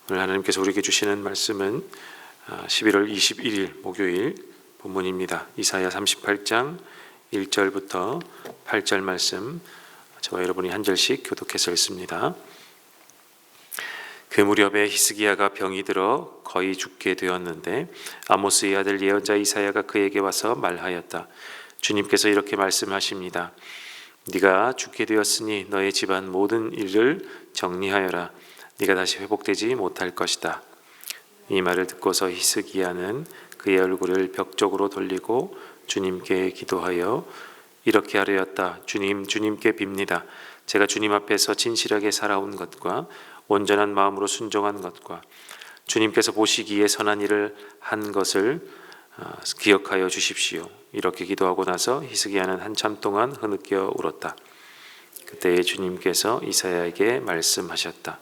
오늘 하나님께서 우리에게 주시는 말씀은 11월 21일 목요일 본문입니다. 이사야 38장 1절부터 8절 말씀, 저와 여러분이 한 절씩 교독해서 읽습니다. 그 무렵에 히스기야가 병이 들어 거의 죽게 되었는데 아모스의 아들 예언자 이사야가 그에게 와서 말하였다. 주님께서 이렇게 말씀하십니다. 네가 죽게 되었으니 너의 집안 모든 일을 정리하여라. 네가 다시 회복되지 못할 것이다. 이 말을 듣고서 히스기야는 그의 얼굴을 벽 쪽으로 돌리고 주님께 기도하여 이렇게 하려였다. 주님께 빕니다. 제가 주님 앞에서 진실하게 살아온 것과 온전한 마음으로 순종한 것과 주님께서 보시기에 선한 일을 한 것을 기억하여 주십시오. 이렇게 기도하고 나서 히스기야는 한참 동안 흐느껴 울었다. 그때 주님께서 이사야에게 말씀하셨다.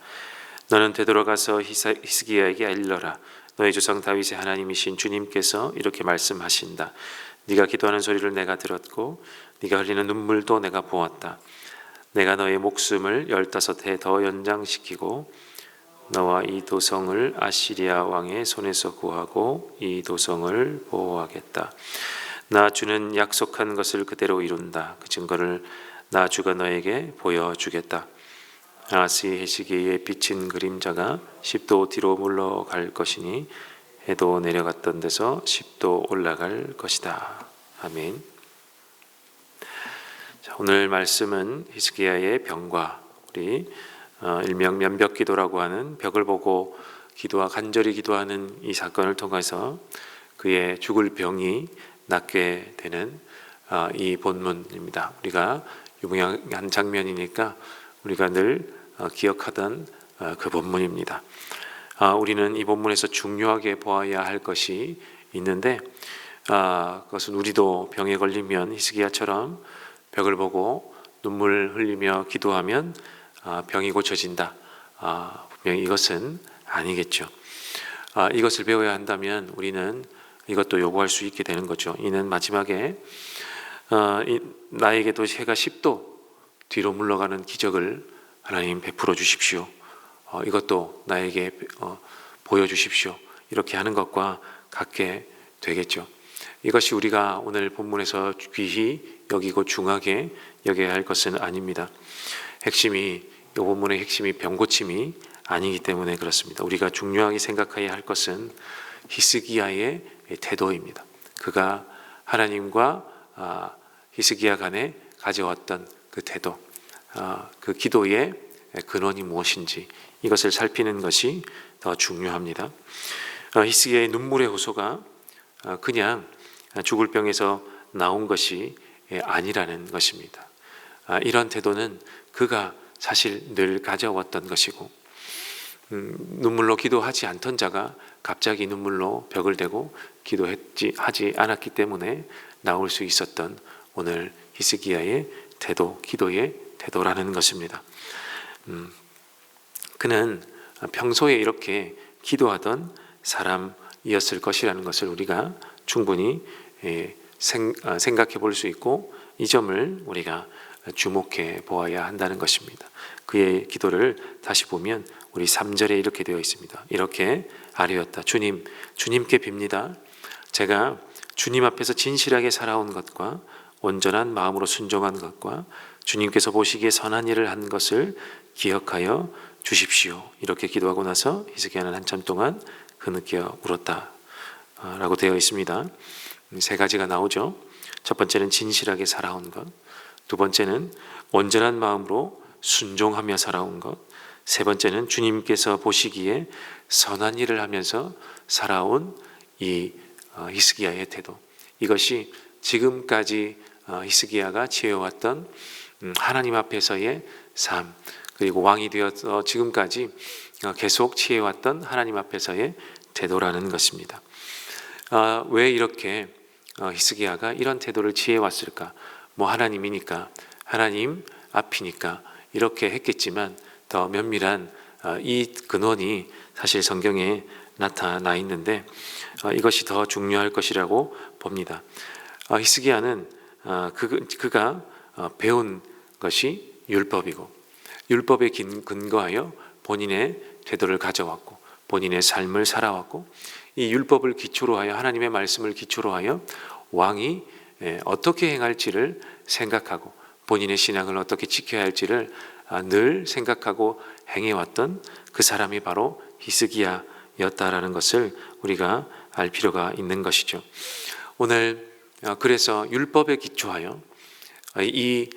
너는 되돌아가서 히스기야에게 일러라. 너의 조상 다윗의 하나님이신 주님께서 이렇게 말씀하신다. 네가 기도하는 소리를 내가 들었고 네가 흘리는 눈물도 내가 보았다. 내가 너의 목숨을 15해 더 연장시키고 너와 이 도성을 아시리아 왕의 손에서 구하고 이 도성을 보호하겠다. 나 주는 약속한 것을 그대로 이룬다. 그 증거를 나 주가 너에게 보여주겠다. 아하스의 해시기에 비친 그림자가 10도 뒤로 물러갈 것이니 해도 내려갔던 데서 10도 올라갈 것이다. 아멘. 자, 오늘 말씀은 히스기야의 병과 우리 일명 면벽기도라고 하는 벽을 보고 간절히 기도하는 이 사건을 통해서 그의 죽을 병이 낫게 되는 이 본문입니다. 우리가 유명한 장면이니까 우리가 늘 기억하던 그 본문입니다. 우리는 이 본문에서 중요하게 보아야 할 것이 있는데 그것은 우리도 병에 걸리면 히스기야처럼 벽을 보고 눈물 흘리며 기도하면 병이 고쳐진다. 분명히 이것은 아니겠죠. 이것을 배워야 한다면 우리는 이것도 요구할 수 있게 되는 거죠. 이는 마지막에 나에게도 해가 10도 뒤로 물러가는 기적을 하나님 베풀어 주십시오. 이것도 나에게 보여주십시오. 이렇게 하는 것과 같게 되겠죠. 이것이 우리가 오늘 본문에서 귀히 여기고 중하게 여겨야 할 것은 아닙니다. 이 본문의 핵심이 병고침이 아니기 때문에 그렇습니다. 우리가 중요하게 생각해야 할 것은 히스기야의 태도입니다. 그가 하나님과 히스기야 간에 가져왔던 그 태도, 그 기도의 근원이 무엇인지 이것을 살피는 것이 더 중요합니다. 히스기야의 눈물의 호소가 그냥 죽을 병에서 나온 것이 아니라는 것입니다. 이런 태도는 그가 사실 늘 가져왔던 것이고 눈물로 기도하지 않던 자가 갑자기 눈물로 벽을 대고 하지 않았기 때문에 나올 수 있었던 오늘 히스기야의 태도, 기도의 태도라는 것입니다. 그는 평소에 이렇게 기도하던 사람이었을 것이라는 것을 우리가 충분히 생각해 볼 수 있고 이 점을 우리가 주목해 보아야 한다는 것입니다. 그의 기도를 다시 보면 우리 3절에 이렇게 되어 있습니다. 이렇게 아뢰었다. 주님께 빕니다. 제가 주님 앞에서 진실하게 살아온 것과 온전한 마음으로 순종한 것과 주님께서 보시기에 선한 일을 한 것을 기억하여 주십시오. 이렇게 기도하고 나서 히스기야는 한참 동안 흐느껴 울었다 라고 되어 있습니다. 세 가지가 나오죠. 첫 번째는 진실하게 살아온 것, 두 번째는 온전한 마음으로 순종하며 살아온 것, 세 번째는 주님께서 보시기에 선한 일을 하면서 살아온 이 히스기야의 태도. 이것이 지금까지 히스기야가 지어왔던 하나님 앞에서의 삶, 그리고 왕이 되어서 지금까지 계속 취해왔던 하나님 앞에서의 태도라는 것입니다. 왜 이렇게 히스기야가 이런 태도를 취해왔을까? 하나님이니까, 하나님 앞이니까 이렇게 했겠지만 더 면밀한 이 근원이 사실 성경에 나타나 있는데 이것이 더 중요할 것이라고 봅니다. 히스기야는 그가 배운 것이 율법이고 율법에 근거하여 본인의 태도를 가져왔고 본인의 삶을 살아왔고 이 율법을 기초로 하여 하나님의 말씀을 기초로 하여 왕이 어떻게 행할지를 생각하고 본인의 신앙을 어떻게 지켜야 할지를 늘 생각하고 행해왔던 그 사람이 바로 히스기야였다라는 것을 우리가 알 필요가 있는 것이죠. 오늘 그래서 율법에 기초하여 이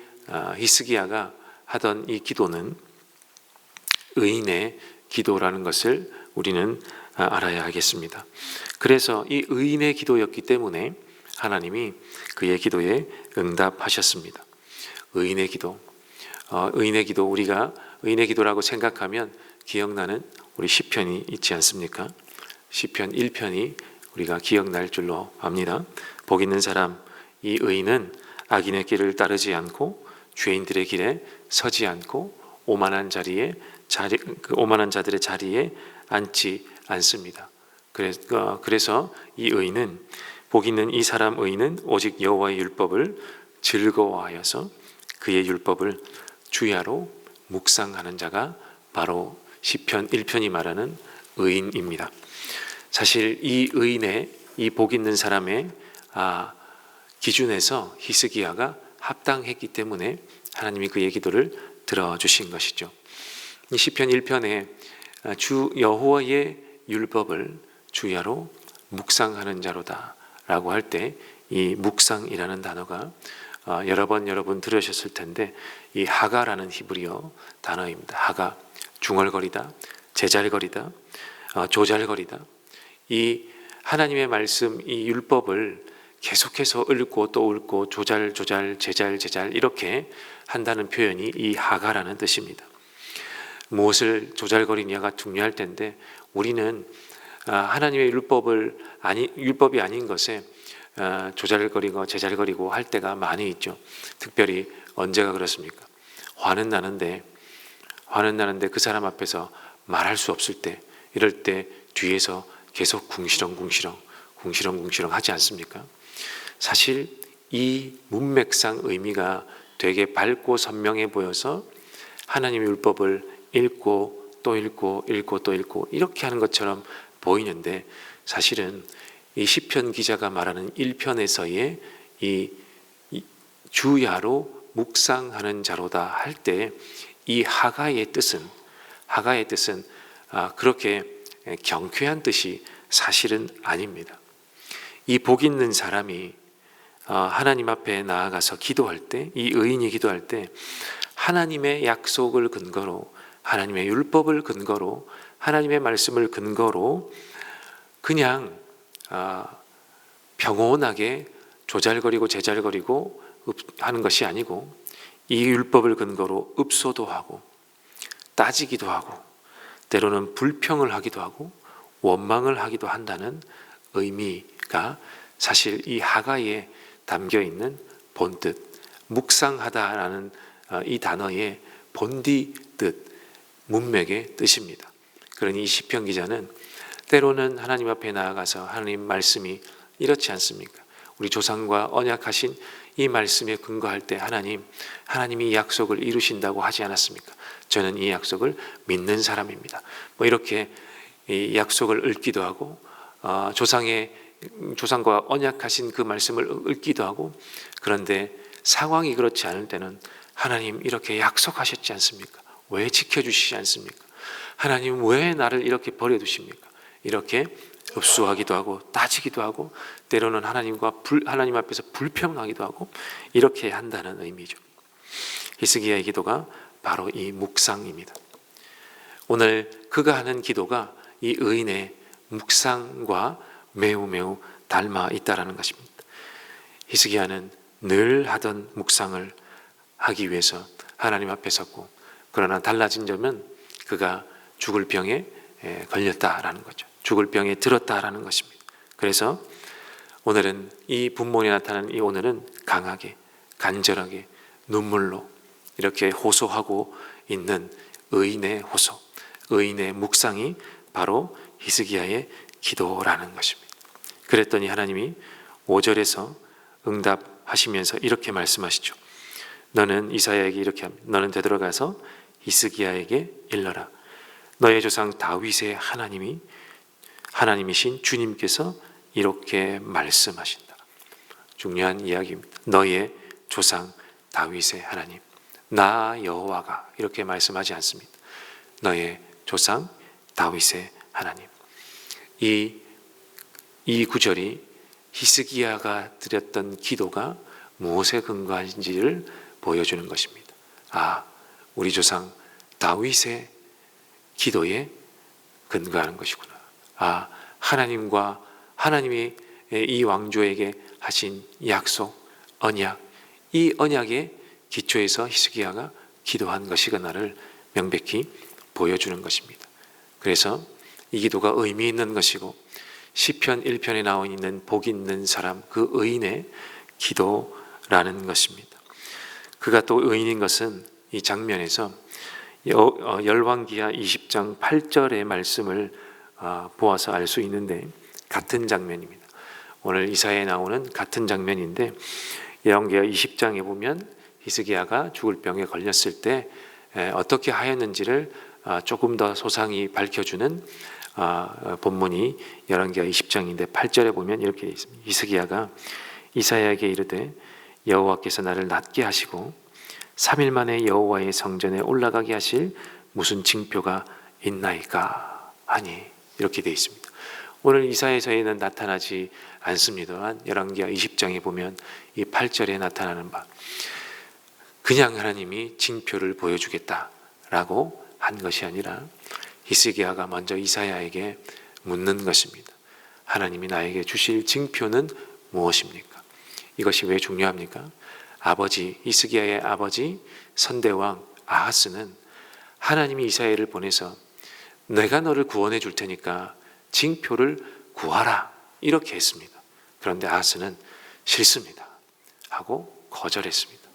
히스기야가 하던 이 기도는 의인의 기도라는 것을 우리는 알아야 하겠습니다. 그래서 이 의인의 기도였기 때문에 하나님이 그의 기도에 응답하셨습니다. 의인의 기도, 우리가 의인의 기도라고 생각하면 기억나는 우리 시편이 있지 않습니까? 시편 1편이 우리가 기억날 줄로 압니다. 복 있는 사람, 이 의인은 악인의 길을 따르지 않고 죄인들의 길에 서지 않고 오만한 자들의 자리에 앉지 않습니다. 그래서 이 의인은 복 있는 이 사람 의인은 오직 여호와의 율법을 즐거워하여서 그의 율법을 주야로 묵상하는 자가 바로 시편 1편이 말하는 의인입니다. 사실 이 의인의 이 복 있는 사람의 기준에서 히스기야가 합당했기 때문에 하나님이 그의 기도를 들어주신 것이죠. 이 시편 1편에 주 여호와의 율법을 주야로 묵상하는 자로다 라고 할 때 이 묵상이라는 단어가 여러 번 여러분 들으셨을 텐데 이 하가라는 히브리어 단어입니다. 하가, 중얼거리다, 제잘거리다, 조잘거리다. 이 하나님의 말씀, 이 율법을 계속해서 읽고 또 읽고 조잘, 제잘 이렇게 한다는 표현이 이 하가라는 뜻입니다. 무엇을 조잘거리냐가 중요할 텐데 우리는 하나님의 율법이 아닌 것에 조잘거리고 제잘거리고 할 때가 많이 있죠. 특별히 언제가 그렇습니까? 화는 나는데 그 사람 앞에서 말할 수 없을 때, 이럴 때 뒤에서 계속 궁시렁 하지 않습니까? 사실 이 문맥상 의미가 되게 밝고 선명해 보여서 하나님의 율법을 읽고 또 읽고 이렇게 하는 것처럼 보이는데 사실은 이 시편 기자가 말하는 1편에서의 이 주야로 묵상하는 자로다 할 때 이 하가의 뜻은 그렇게 경쾌한 뜻이 사실은 아닙니다. 이 복 있는 사람이 하나님 앞에 나아가서 기도할 때, 이 의인이 기도할 때 하나님의 약속을 근거로, 하나님의 율법을 근거로, 하나님의 말씀을 근거로 그냥 평온하게 조잘거리고 제잘거리고 하는 것이 아니고 이 율법을 근거로 읍소도 하고 따지기도 하고 때로는 불평을 하기도 하고 원망을 하기도 한다는 의미가 사실 이 하가에 담겨 있는 본뜻, 묵상하다라는 이 단어의 본디 뜻, 문맥의 뜻입니다. 그러니 이 시편 기자는 때로는 하나님 앞에 나아가서 하나님 말씀이 이렇지 않습니까? 우리 조상과 언약하신 이 말씀에 근거할 때 하나님이 이 약속을 이루신다고 하지 않았습니까? 저는 이 약속을 믿는 사람입니다. 이렇게 이 약속을 읽기도 하고 조상과 언약하신 그 말씀을 읽기도 하고, 그런데 상황이 그렇지 않을 때는 하나님 이렇게 약속하셨지 않습니까? 왜 지켜주시지 않습니까? 하나님 왜 나를 이렇게 버려두십니까? 이렇게 읍소하기도 하고 따지기도 하고 때로는 하나님 앞에서 불평하기도 하고 이렇게 한다는 의미죠. 히스기야의 기도가 바로 이 묵상입니다. 오늘 그가 하는 기도가 이 의인의 묵상과 매우 닮아 있다라는 것입니다. 히스기야는 늘 하던 묵상을 하기 위해서 하나님 앞에 섰고, 그러나 달라진 점은 그가 죽을 병에 걸렸다라는 거죠. 죽을 병에 들었다라는 것입니다. 그래서 오늘은 이 분본에 나타나는 이 오늘은 강하게 간절하게 눈물로 이렇게 호소하고 있는 의인의 호소, 의인의 묵상이 바로 히스기야의 기도라는 것입니다. 그랬더니 하나님이 5절에서 응답하시면서 이렇게 말씀하시죠. 너는 이사야에게 이렇게 합니다. 너는 되돌아가서 히스기야에게 일러라. 너의 조상 다윗의 하나님이신 주님께서 이렇게 말씀하신다. 중요한 이야기입니다. 너의 조상 다윗의 하나님, 나 여호와가 이렇게 말씀하지 않습니다. 너의 조상 다윗의 하나님. 이 구절이 히스기야가 드렸던 기도가 무엇에 근거한지를 보여주는 것입니다. 우리 조상 다윗의 기도에 근거하는 것이구나. 하나님이 이 왕조에게 하신 약속, 언약, 이 언약의 기초에서 히스기야가 기도한 것이구나를 명백히 보여주는 것입니다. 그래서 이 기도가 의미 있는 것이고 시편 1편에 나와 있는 복 있는 사람, 그 의인의 기도라는 것입니다. 그가 또 의인인 것은 이 장면에서 열왕기하 20장 8절의 말씀을 보아서 알 수 있는데 같은 장면입니다. 오늘 이사야에 나오는 같은 장면인데 열왕기하 20장에 보면 히스기야가 죽을 병에 걸렸을 때 어떻게 하였는지를 조금 더 소상히 밝혀주는 본문이 열왕기하 20장인데 8절에 보면 이렇게 되어 있습니다. 히스기야가 이사야에게 이르되 여호와께서 나를 낫게 하시고 3일 만에 여호와의 성전에 올라가게 하실 무슨 징표가 있나이까 하니 이렇게 되어 있습니다. 오늘 이사야서에는 나타나지 않습니다만 열왕기하 20장에 보면 이 8절에 나타나는 바 그냥 하나님이 징표를 보여주겠다라고 한 것이 아니라 히스기야가 먼저 이사야에게 묻는 것입니다. 하나님이 나에게 주실 징표는 무엇입니까? 이것이 왜 중요합니까? 히스기야의 아버지 선대왕 아하스는 하나님이 이사야를 보내서 내가 너를 구원해 줄 테니까 징표를 구하라 이렇게 했습니다. 그런데 아하스는 싫습니다 하고 거절했습니다.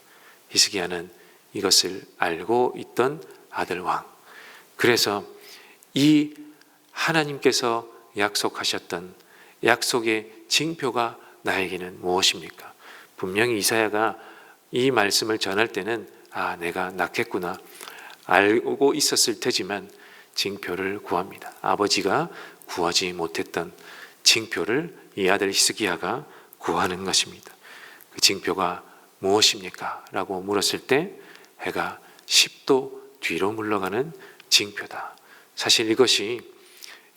히스기야는 이것을 알고 있던 아들 왕, 그래서 이 하나님께서 약속하셨던 약속의 징표가 나에게는 무엇입니까? 분명히 이사야가 이 말씀을 전할 때는 내가 낫겠구나 알고 있었을 테지만 징표를 구합니다. 아버지가 구하지 못했던 징표를 이 아들 히스기야가 구하는 것입니다. 그 징표가 무엇입니까? 라고 물었을 때 해가 10도 뒤로 물러가는 징표다. 사실 이것이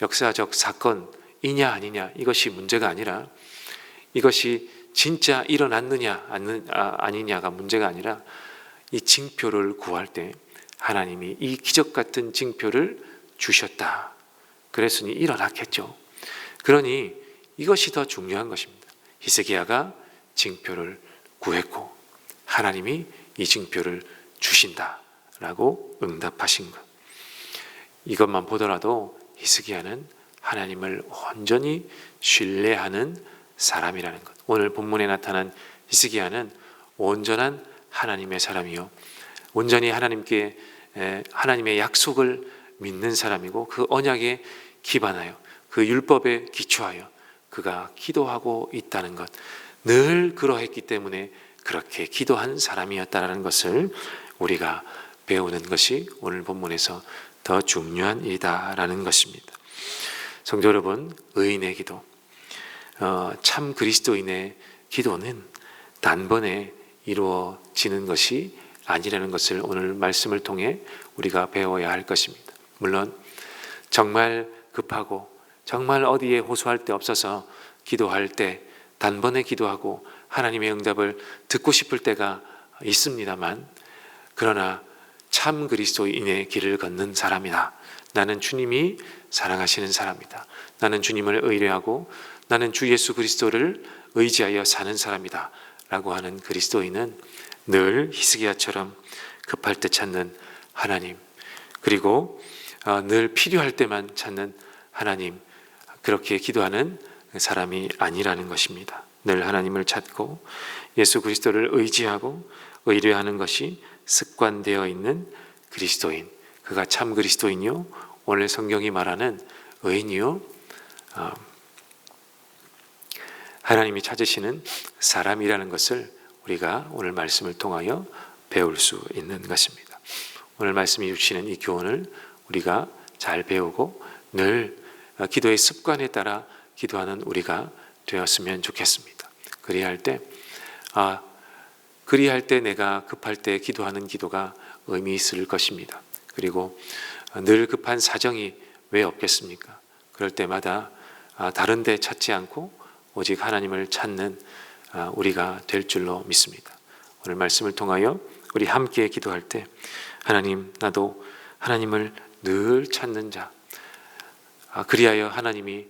역사적 사건이냐 아니냐 이것이 문제가 아니라 이것이 진짜 일어났느냐 아니냐가 문제가 아니라 이 징표를 구할 때 하나님이 이 기적 같은 징표를 주셨다. 그랬으니 일어났겠죠. 그러니 이것이 더 중요한 것입니다. 히스기야가 징표를 구했고 하나님이 이 징표를 주신다라고 응답하신 것. 이것만 보더라도 히스기야는 하나님을 온전히 신뢰하는 사람이라는 것. 오늘 본문에 나타난 히스기야는 온전한 하나님의 사람이요, 온전히 하나님의 약속을 믿는 사람이고 그 언약에 기반하여 그 율법에 기초하여 그가 기도하고 있다는 것, 늘 그러했기 때문에 그렇게 기도한 사람이었다라는 것을 우리가 배우는 것이 오늘 본문에서 더 중요한 일이다라는 것입니다. 성도 여러분, 의인의 기도, 참 그리스도인의 기도는 단번에 이루어지는 것이 아니라는 것을 오늘 말씀을 통해 우리가 배워야 할 것입니다. 물론 정말 급하고 정말 어디에 호소할 데 없어서 기도할 때 단번에 기도하고 하나님의 응답을 듣고 싶을 때가 있습니다만, 그러나 참 그리스도인의 길을 걷는 사람이다. 나는 주님이 사랑하시는 사람이다. 나는 주님을 의뢰하고 나는 주 예수 그리스도를 의지하여 사는 사람이다 라고 하는 그리스도인은 늘 히스기야처럼 급할 때 찾는 하나님, 그리고 늘 필요할 때만 찾는 하나님, 그렇게 기도하는 사람이 아니라는 것입니다. 늘 하나님을 찾고 예수 그리스도를 의지하고 의뢰하는 것이 습관되어 있는 그리스도인, 그가 참 그리스도인이요, 오늘 성경이 말하는 의인이요, 하나님이 찾으시는 사람이라는 것을 우리가 오늘 말씀을 통하여 배울 수 있는 것입니다. 오늘 말씀이 주시는 이 교훈을 우리가 잘 배우고 늘 기도의 습관에 따라 기도하는 우리가 되었으면 좋겠습니다. 그리할 때 내가 급할 때 기도하는 기도가 의미 있을 것입니다. 그리고 늘 급한 사정이 왜 없겠습니까? 그럴 때마다 다른 데 찾지 않고 오직 하나님을 찾는 우리가 될 줄로 믿습니다. 오늘 말씀을 통하여 우리 함께 기도할 때 하나님, 나도 하나님을 늘 찾는 자, 그리하여 하나님이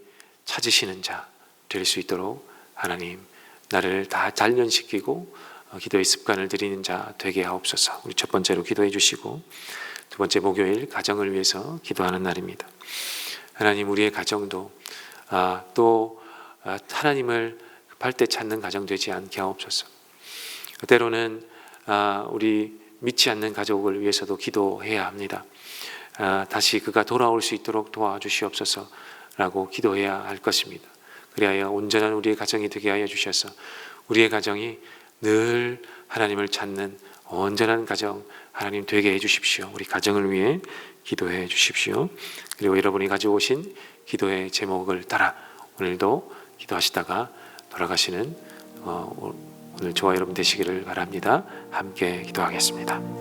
찾으시는 자 될 수 있도록 하나님, 나를 다 단련시키고 기도의 습관을 들이는 자 되게 하옵소서. 우리 첫 번째로 기도해 주시고, 두 번째 목요일 가정을 위해서 기도하는 날입니다. 하나님, 우리의 가정도 또 하나님을 급할 때 찾는 가정 되지 않게 하옵소서. 때로는 우리 믿지 않는 가족을 위해서도 기도해야 합니다. 다시 그가 돌아올 수 있도록 도와주시옵소서라고 기도해야 할 것입니다. 그리하여 온전한 우리의 가정이 되게 하여 주셔서 우리의 가정이 늘 하나님을 찾는 온전한 가정 하나님 되게 해 주십시오. 우리 가정을 위해 기도해 주십시오. 그리고 여러분이 가지고 오신 기도의 제목을 따라 오늘도 기도하시다가 돌아가시는 오늘 저와 여러분 되시기를 바랍니다. 함께 기도하겠습니다.